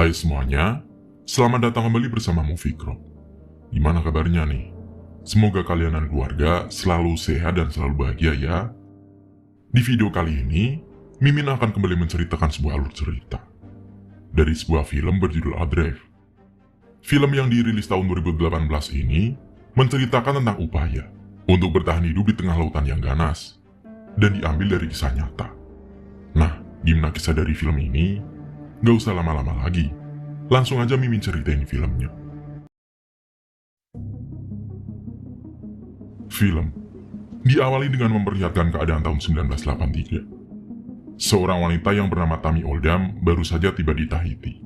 Hai semuanya, selamat datang kembali bersama Fikro. Gimana kabarnya nih? Semoga kalian dan keluarga selalu sehat dan selalu bahagia ya. Di video kali ini, Mimin akan kembali menceritakan sebuah alur cerita dari sebuah film berjudul A Drive. Film yang dirilis tahun 2018 ini menceritakan tentang upaya untuk bertahan hidup di tengah lautan yang ganas dan diambil dari kisah nyata. Nah, gimana kisah dari film ini? Gak usah lama-lama lagi, langsung aja Mimin ceritain filmnya. Film diawali dengan memperlihatkan keadaan tahun 1983. Seorang wanita yang bernama Tammy Oldham baru saja tiba di Tahiti.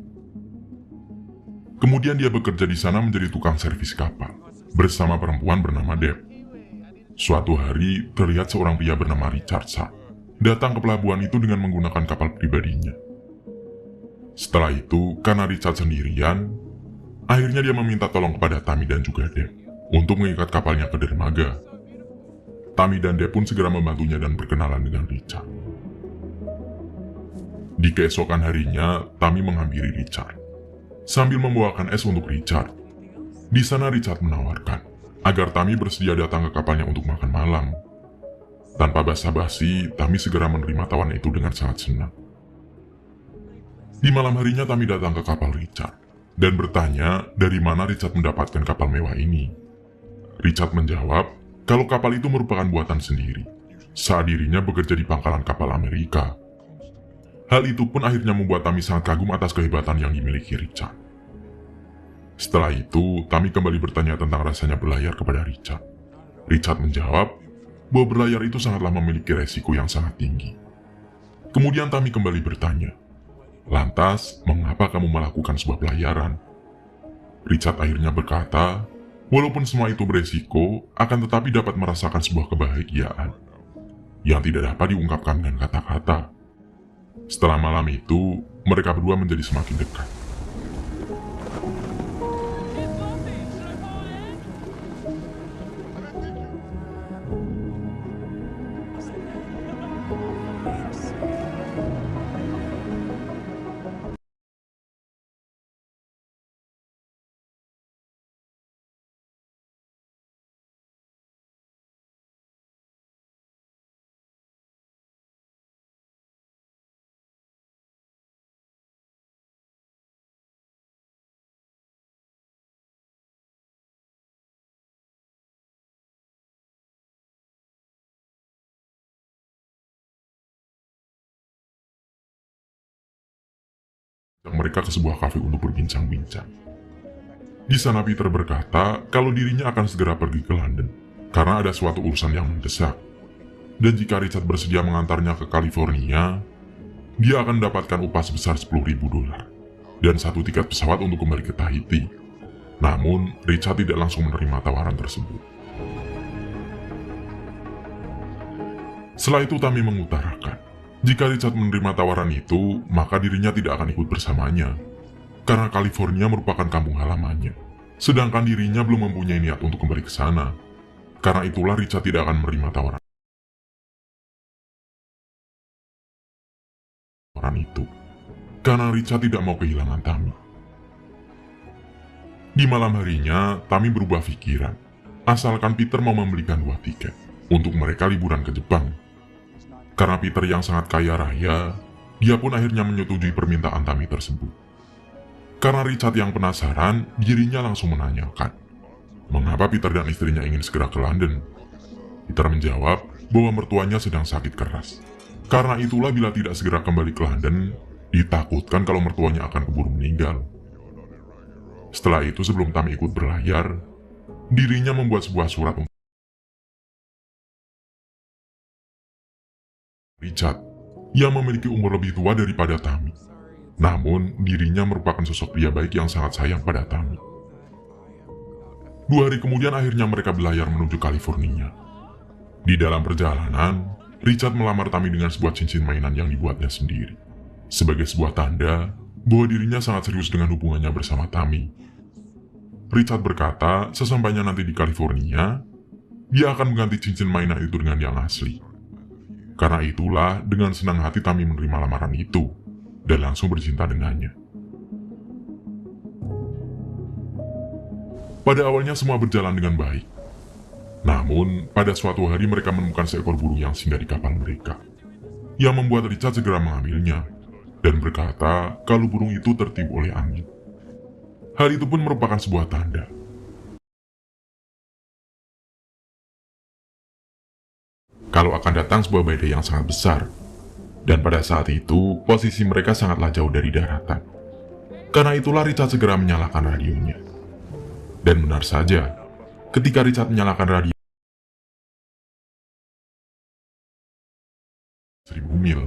Kemudian dia bekerja di sana menjadi tukang servis kapal bersama perempuan bernama Deb. Suatu hari terlihat seorang pria bernama Richard Sharp datang ke pelabuhan itu dengan menggunakan kapal pribadinya. Setelah itu, karena Richard sendirian, akhirnya dia meminta tolong kepada Tammy dan juga Deb untuk mengikat kapalnya ke dermaga. Tammy dan Deb pun segera membantunya dan berkenalan dengan Richard. Di keesokan harinya, Tammy menghampiri Richard sambil membawakan es untuk Richard. Di sana Richard menawarkan agar Tammy bersedia datang ke kapalnya untuk makan malam. Tanpa basa-basi, Tammy segera menerima tawaran itu dengan sangat senang. Di malam harinya Tammy datang ke kapal Richard dan bertanya dari mana Richard mendapatkan kapal mewah ini. Richard menjawab kalau kapal itu merupakan buatan sendiri saat dirinya bekerja di pangkalan kapal Amerika. Hal itu pun akhirnya membuat Tammy sangat kagum atas kehebatan yang dimiliki Richard. Setelah itu, Tammy kembali bertanya tentang rasanya berlayar kepada Richard. Richard menjawab bahwa berlayar itu sangatlah memiliki resiko yang sangat tinggi. Kemudian Tammy kembali bertanya, "Lantas, mengapa kamu melakukan sebuah pelayaran?" Richard akhirnya berkata, walaupun semua itu beresiko, akan tetapi dapat merasakan sebuah kebahagiaan yang tidak dapat diungkapkan dengan kata-kata. Setelah malam itu, mereka berdua menjadi semakin dekat. Mereka ke sebuah kafe untuk berbincang-bincang. Di sana Peter berkata kalau dirinya akan segera pergi ke London karena ada suatu urusan yang mendesak. Dan jika Richard bersedia mengantarnya ke California, dia akan mendapatkan upah sebesar $10.000 dan satu tiket pesawat untuk kembali ke Tahiti. Namun, Richard tidak langsung menerima tawaran tersebut. Setelah itu Tammy mengutarakan, jika Richard menerima tawaran itu, maka dirinya tidak akan ikut bersamanya. Karena California merupakan kampung halamannya. Sedangkan dirinya belum mempunyai niat untuk kembali ke sana. Karena itulah Richard tidak akan menerima tawaran itu. Karena Richard tidak mau kehilangan Tammy. Di malam harinya, Tammy berubah pikiran. Asalkan Peter mau membelikan 2 tiket untuk mereka liburan ke Jepang. Karena Peter yang sangat kaya raya, dia pun akhirnya menyetujui permintaan Tammy tersebut. Karena Richard yang penasaran, dirinya langsung menanyakan, mengapa Peter dan istrinya ingin segera ke London. Peter menjawab bahwa mertuanya sedang sakit keras. Karena itulah bila tidak segera kembali ke London, ditakutkan kalau mertuanya akan keburu meninggal. Setelah itu sebelum Tammy ikut berlayar, dirinya membuat sebuah surat untuk Richard yang memiliki umur lebih tua daripada Tammy. Namun, dirinya merupakan sosok pria baik yang sangat sayang pada Tammy. 2 hari kemudian akhirnya mereka berlayar menuju California. Di dalam perjalanan, Richard melamar Tammy dengan sebuah cincin mainan yang dibuatnya sendiri. Sebagai sebuah tanda bahwa dirinya sangat serius dengan hubungannya bersama Tammy. Richard berkata, sesampainya nanti di California, dia akan mengganti cincin mainan itu dengan yang asli. Karena itulah, dengan senang hati Tammy menerima lamaran itu dan langsung bercinta dengannya. Pada awalnya semua berjalan dengan baik. Namun, pada suatu hari mereka menemukan seekor burung yang singgah di kapal mereka, yang membuat Richard segera mengambilnya dan berkata kalau burung itu tertiup oleh angin. Hal itu pun merupakan sebuah tanda kalau akan datang sebuah badai yang sangat besar. Dan pada saat itu, posisi mereka sangatlah jauh dari daratan. Karena itulah Richard segera menyalakan radionya. Dan benar saja, ketika Richard menyalakan radio 1000 mil,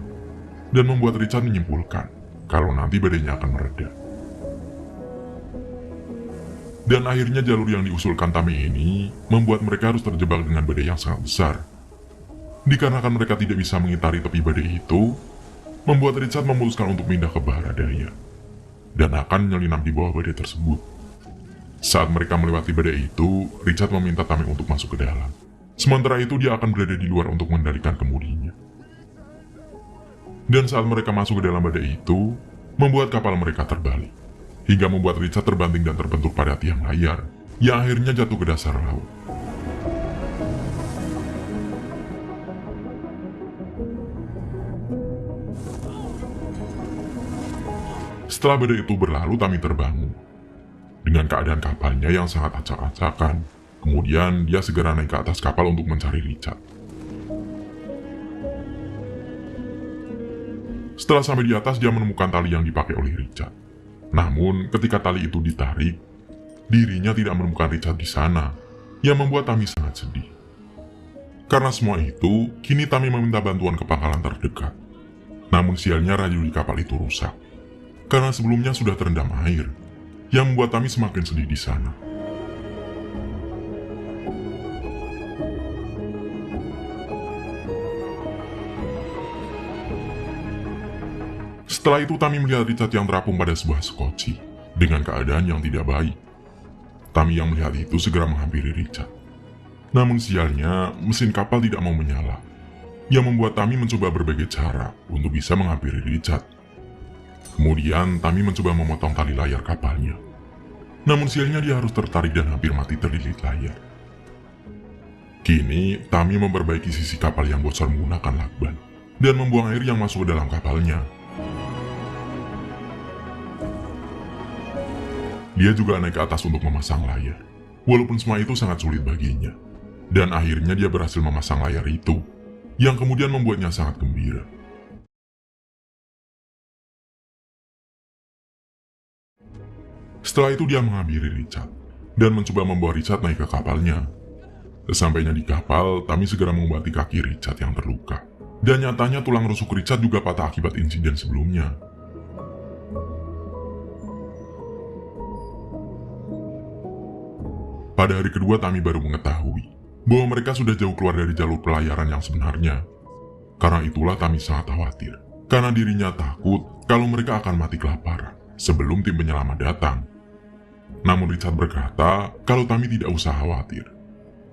dan membuat Richard menyimpulkan kalau nanti badainya akan mereda. Dan akhirnya jalur yang diusulkan Tami ini membuat mereka harus terjebak dengan badai yang sangat besar. Dikarenakan mereka tidak bisa mengitari tepi badai itu, membuat Richard memutuskan untuk pindah ke barat daya dan akan menyelinap di bawah badai tersebut. Saat mereka melewati badai itu, Richard meminta Tami untuk masuk ke dalam. Sementara itu dia akan berada di luar untuk mengendalikan kemudinya. Dan saat mereka masuk ke dalam badai itu, membuat kapal mereka terbalik, hingga membuat Richard terbanting dan terbentur pada tiang layar, yang akhirnya jatuh ke dasar laut. Setelah badai itu berlalu, Tami terbangun dengan keadaan kapalnya yang sangat acak-acakan. Kemudian dia segera naik ke atas kapal untuk mencari Richard. Setelah sampai di atas, dia menemukan tali yang dipakai oleh Richard. Namun, ketika tali itu ditarik, dirinya tidak menemukan Richard di sana, yang membuat Tami sangat sedih. Karena semua itu, kini Tami meminta bantuan ke pangkalan terdekat. Namun sialnya radio di kapal itu rusak, karena sebelumnya sudah terendam air, yang membuat Tami semakin sedih di sana. Setelah itu Tami melihat Richard yang terapung pada sebuah skoci, dengan keadaan yang tidak baik. Tami yang melihat itu segera menghampiri Richard. Namun sialnya, mesin kapal tidak mau menyala, yang membuat Tami mencoba berbagai cara untuk bisa menghampiri Richard. Kemudian Tami mencoba memotong tali layar kapalnya. Namun sialnya dia harus tertarik dan hampir mati terlilit layar. Kini Tami memperbaiki sisi kapal yang bocor menggunakan lakban dan membuang air yang masuk ke dalam kapalnya. Dia juga naik ke atas untuk memasang layar, walaupun semua itu sangat sulit baginya. Dan akhirnya dia berhasil memasang layar itu, yang kemudian membuatnya sangat gembira. Setelah itu dia menghampiri Richard dan mencoba membawa Richard naik ke kapalnya. Sesampainya di kapal, Tami segera mengobati kaki Richard yang terluka. Dan nyatanya tulang rusuk Richard juga patah akibat insiden sebelumnya. Pada hari kedua Tami baru mengetahui bahwa mereka sudah jauh keluar dari jalur pelayaran yang sebenarnya. Karena itulah Tami sangat khawatir, karena dirinya takut kalau mereka akan mati kelaparan sebelum tim penyelamat datang. Namun Richard berkata kalau Tami tidak usah khawatir,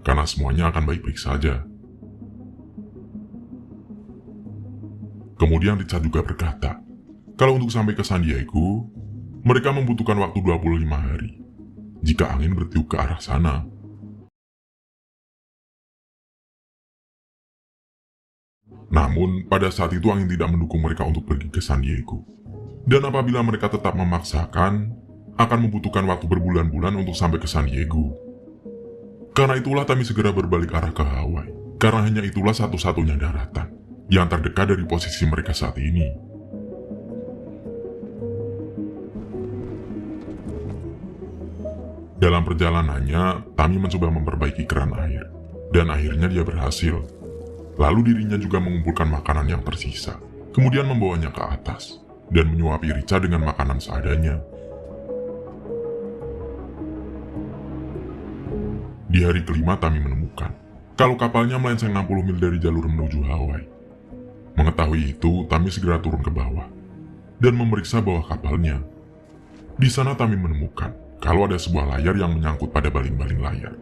karena semuanya akan baik-baik saja. Kemudian Richard juga berkata kalau untuk sampai ke San Diego, mereka membutuhkan waktu 25 hari jika angin bertiup ke arah sana. Namun, pada saat itu angin tidak mendukung mereka untuk pergi ke San Diego. Dan apabila mereka tetap memaksakan, akan membutuhkan waktu berbulan-bulan untuk sampai ke San Diego. Karena itulah Tami segera berbalik arah ke Hawaii, karena hanya itulah satu-satunya daratan yang terdekat dari posisi mereka saat ini. Dalam perjalanannya, Tami mencoba memperbaiki keran air, dan akhirnya dia berhasil. Lalu dirinya juga mengumpulkan makanan yang tersisa, kemudian membawanya ke atas, dan menyuapi Richard dengan makanan seadanya. Di hari kelima Tami menemukan kalau kapalnya melenceng 60 mil dari jalur menuju Hawaii. Mengetahui itu, Tami segera turun ke bawah dan memeriksa bawah kapalnya. Di sana Tami menemukan kalau ada sebuah layar yang menyangkut pada baling-baling layar.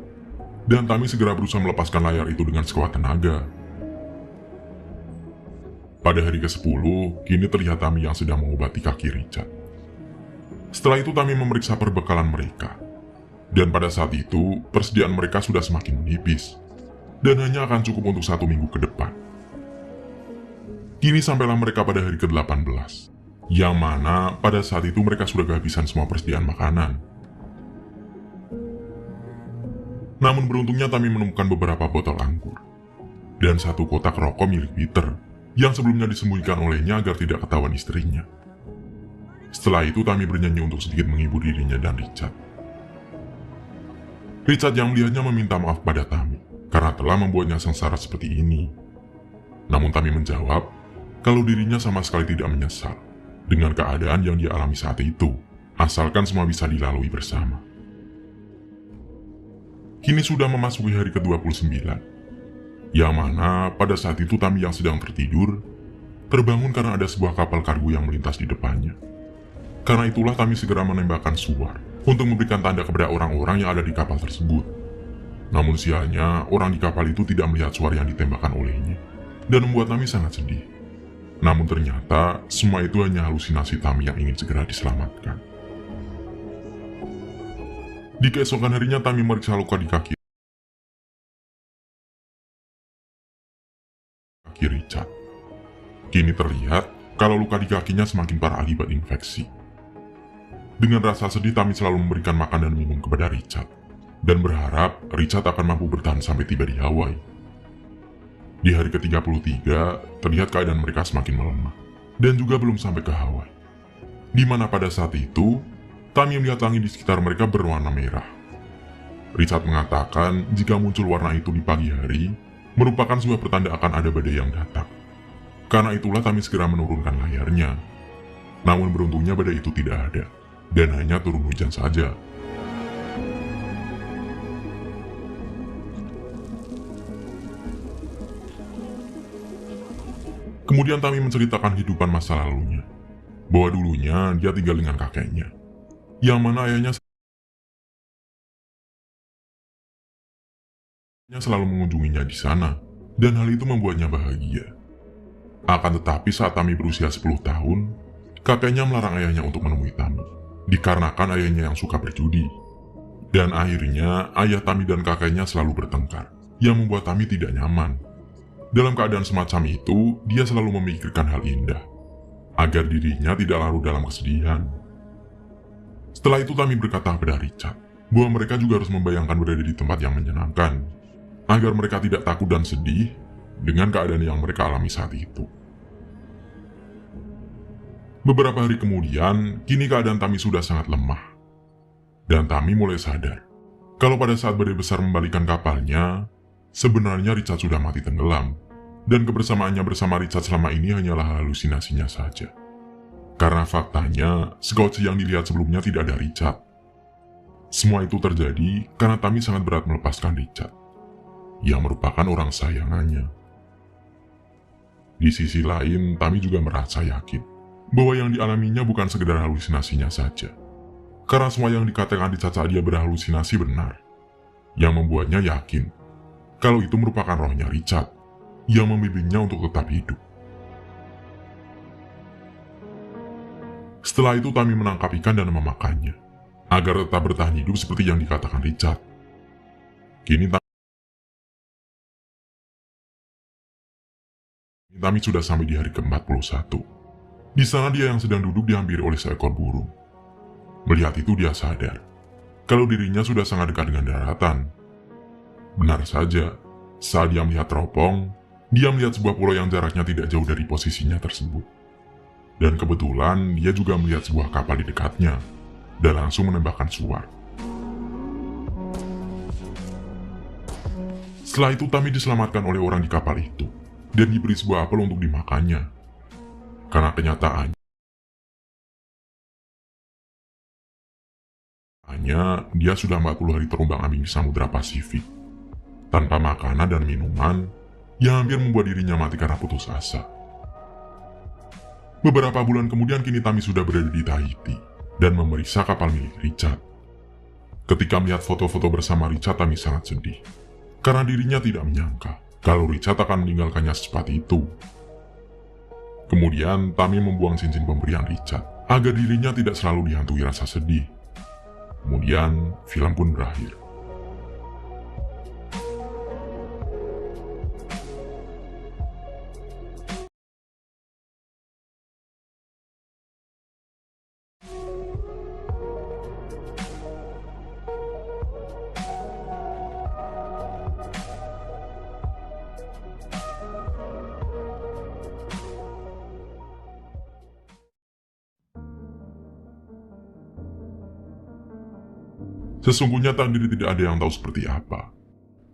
Dan Tami segera berusaha melepaskan layar itu dengan sekuat tenaga. Pada hari ke-10, kini terlihat Tami yang sedang mengobati kaki Richard. Setelah itu Tami memeriksa perbekalan mereka. Dan pada saat itu, persediaan mereka sudah semakin menipis, dan hanya akan cukup untuk 1 minggu ke depan. Kini sampailah mereka pada hari ke-18, yang mana pada saat itu mereka sudah kehabisan semua persediaan makanan. Namun beruntungnya Tami menemukan beberapa botol anggur, dan 1 kotak rokok milik Peter, yang sebelumnya disembunyikan olehnya agar tidak ketahuan istrinya. Setelah itu Tami bernyanyi untuk sedikit menghibur dirinya dan Richard. Richard yang melihatnya meminta maaf pada Tami, karena telah membuatnya sengsara seperti ini. Namun Tami menjawab, kalau dirinya sama sekali tidak menyesal dengan keadaan yang dia alami saat itu, asalkan semua bisa dilalui bersama. Kini sudah memasuki hari ke-29, yang mana pada saat itu Tami yang sedang tertidur, terbangun karena ada sebuah kapal kargo yang melintas di depannya. Karena itulah Tami segera menembakkan suar untuk memberikan tanda kepada orang-orang yang ada di kapal tersebut. Namun sialnya, orang di kapal itu tidak melihat suar yang ditembakkan olehnya, dan membuat Tami sangat sedih. Namun ternyata, semua itu hanya halusinasi Tami yang ingin segera diselamatkan. Di keesokan harinya Tami meriksa luka di kaki Richard. Kini terlihat kalau luka di kakinya semakin parah akibat infeksi. Dengan rasa sedih, Tami selalu memberikan makan dan minum kepada Richard, dan berharap Richard akan mampu bertahan sampai tiba di Hawaii. Di hari ke-33, terlihat keadaan mereka semakin melemah, dan juga belum sampai ke Hawaii. Di mana pada saat itu, Tami melihat langit di sekitar mereka berwarna merah. Richard mengatakan jika muncul warna itu di pagi hari, merupakan sebuah pertanda akan ada badai yang datang. Karena itulah Tami segera menurunkan layarnya. Namun beruntungnya badai itu tidak ada, dan hanya turun hujan saja. Kemudian Tami menceritakan kehidupan masa lalunya, bahwa dulunya dia tinggal dengan kakeknya, yang mana ayahnya selalu mengunjunginya di sana, dan hal itu membuatnya bahagia. Akan tetapi saat Tami berusia 10 tahun, kakeknya melarang ayahnya untuk menemui Tami, dikarenakan ayahnya yang suka berjudi. Dan akhirnya ayah Tami dan kakeknya selalu bertengkar, yang membuat Tami tidak nyaman. Dalam keadaan semacam itu, dia selalu memikirkan hal indah, agar dirinya tidak larut dalam kesedihan. Setelah itu Tami berkata kepada Richard, bahwa mereka juga harus membayangkan berada di tempat yang menyenangkan, agar mereka tidak takut dan sedih dengan keadaan yang mereka alami saat itu. Beberapa hari kemudian, kini keadaan Tami sudah sangat lemah. Dan Tami mulai sadar, kalau pada saat badai besar membalikan kapalnya, sebenarnya Richard sudah mati tenggelam, dan kebersamaannya bersama Richard selama ini hanyalah halusinasinya saja. Karena faktanya, Scotch yang dilihat sebelumnya tidak ada Richard. Semua itu terjadi karena Tami sangat berat melepaskan Richard, yang merupakan orang sayangannya. Di sisi lain, Tami juga merasa yakin bahwa yang dialaminya bukan sekedar halusinasinya saja. Karena semua yang dikatakan Richard saat dia berhalusinasi benar, yang membuatnya yakin kalau itu merupakan rohnya Richard yang membimbingnya untuk tetap hidup. Setelah itu Tami menangkap ikan dan memakannya, agar tetap bertahan hidup seperti yang dikatakan Richard. Kini Tami sudah sampai di hari ke-41. Di sana dia yang sedang duduk dihampiri oleh seekor burung. Melihat itu dia sadar kalau dirinya sudah sangat dekat dengan daratan. Benar saja, saat dia melihat teropong, dia melihat sebuah pulau yang jaraknya tidak jauh dari posisinya tersebut. Dan kebetulan dia juga melihat sebuah kapal di dekatnya, dan langsung menembakkan suar. Setelah itu Tami diselamatkan oleh orang di kapal itu, dan diberi sebuah apel untuk dimakannya. Karena kenyataannya, dia sudah 40 hari terombang-ambing di Samudra Pasifik, tanpa makanan dan minuman, yang hampir membuat dirinya mati karena putus asa. Beberapa bulan kemudian kini Tami sudah berada di Tahiti, dan memeriksa kapal milik Richard. Ketika melihat foto-foto bersama Richard, Tami sangat sedih, karena dirinya tidak menyangka kalau Richard akan meninggalkannya secepat itu. Kemudian Tami membuang cincin pemberian Richard, agar dirinya tidak selalu dihantui rasa sedih. Kemudian film pun berakhir. Sesungguhnya takdir tidak ada yang tahu seperti apa.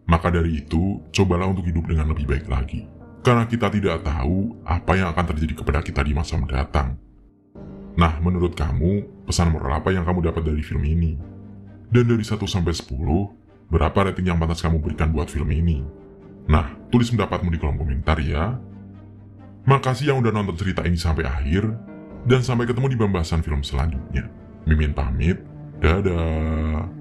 Maka dari itu, cobalah untuk hidup dengan lebih baik lagi. Karena kita tidak tahu apa yang akan terjadi kepada kita di masa mendatang. Nah, menurut kamu, pesan moral apa yang kamu dapat dari film ini? Dan dari 1 sampai 10, berapa rating yang pantas kamu berikan buat film ini? Nah, tulis pendapatmu di kolom komentar ya. Makasih yang udah nonton cerita ini sampai akhir, dan sampai ketemu di pembahasan film selanjutnya. Mimin pamit, dadah.